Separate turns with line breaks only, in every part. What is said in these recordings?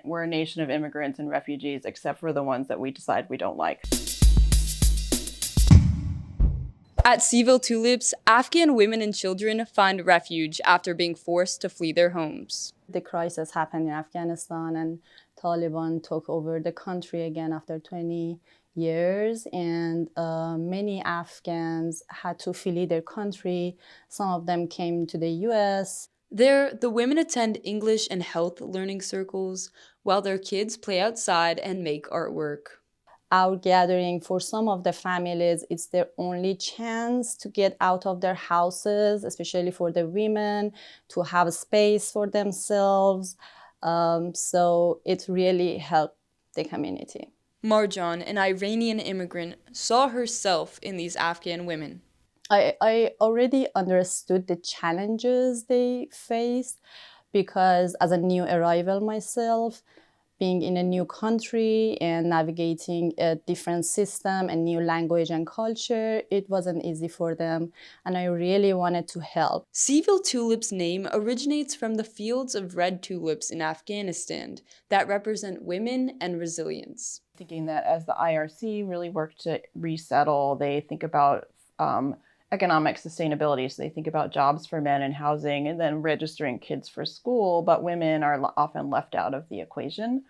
We're a nation of immigrants and refugees, except for the ones that we decide we don't like.
At Cville Tulips, Afghan women and children find refuge after being forced to flee their homes.
The crisis happened in Afghanistan and Taliban took over the country again after 20 years, and many Afghans had to flee their country. Some of them came to the US.
There, the women attend English and health learning circles, while their kids play outside and make artwork.
Our gathering, for some of the families, it's their only chance to get out of their houses, especially for the women, to have a space for themselves. So it really helped the community.
Marjan, an Iranian immigrant, saw herself in these Afghan women.
I already understood the challenges they faced because as a new arrival myself, being in a new country and navigating a different system, a new language and culture, it wasn't easy for them, and I really wanted to help.
Cville Tulips' name originates from the fields of red tulips in Afghanistan that represent women and resilience.
Thinking that as the IRC really worked to resettle, they think about economic sustainability. So they think about jobs for men and housing and then registering kids for school, but women are often left out of the equation.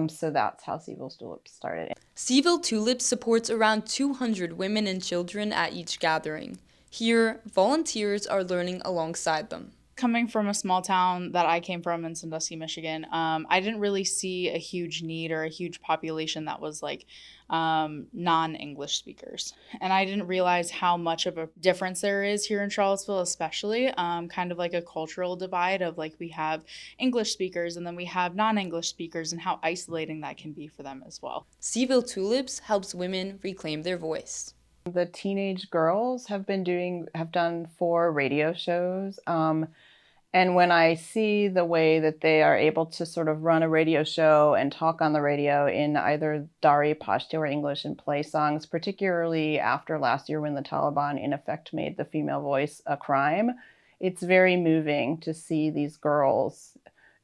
So that's how Cville Tulips started.
Cville Tulips supports around 200 women and children at each gathering. Here, volunteers are learning alongside them.
Coming from a small town that I came from in Sandusky, Michigan, I didn't really see a huge need or a huge population that was like non-English speakers. And I didn't realize how much of a difference there is here in Charlottesville, especially kind of like a cultural divide of like we have English speakers and then we have non-English speakers and how isolating that can be for them as well.
Cville Tulips helps women reclaim their voice.
The teenage girls have done 4 radio shows. And when I see the way that they are able to sort of run a radio show and talk on the radio in either Dari, Pashto, or English and play songs, particularly after last year when the Taliban in effect made the female voice a crime, it's very moving to see these girls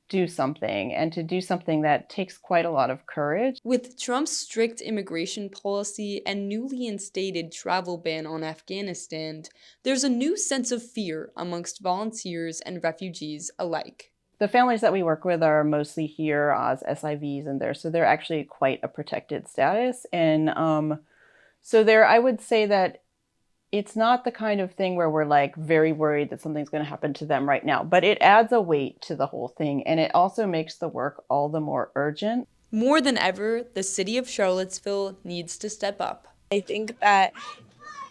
do something, and to do something that takes quite a lot of courage.
With Trump's strict immigration policy and newly instated travel ban on Afghanistan, there's a new sense of fear amongst volunteers and refugees alike.
The families that we work with are mostly here as SIVs, and so they're actually quite a protected status. And so I would say that it's not the kind of thing where we're like very worried that something's going to happen to them right now, but it adds a weight to the whole thing, and it also makes the work all the more urgent.
More than ever, the city of Charlottesville needs to step up.
I think that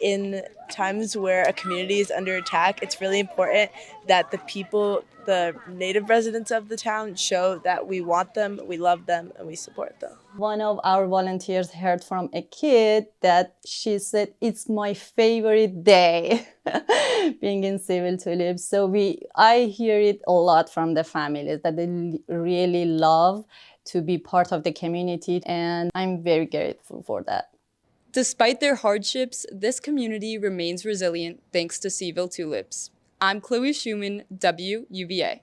in times where a community is under attack, it's really important that the people, the native residents of the town, show that we want them, we love them, and we support them.
One of our volunteers heard from a kid that she said, "It's my favorite day," being in Cville Tulips. So I hear it a lot from the families that they really love to be part of the community, and I'm very grateful for that.
Despite their hardships, this community remains resilient thanks to Cville Tulips. I'm Chloe Schueman, WUVA.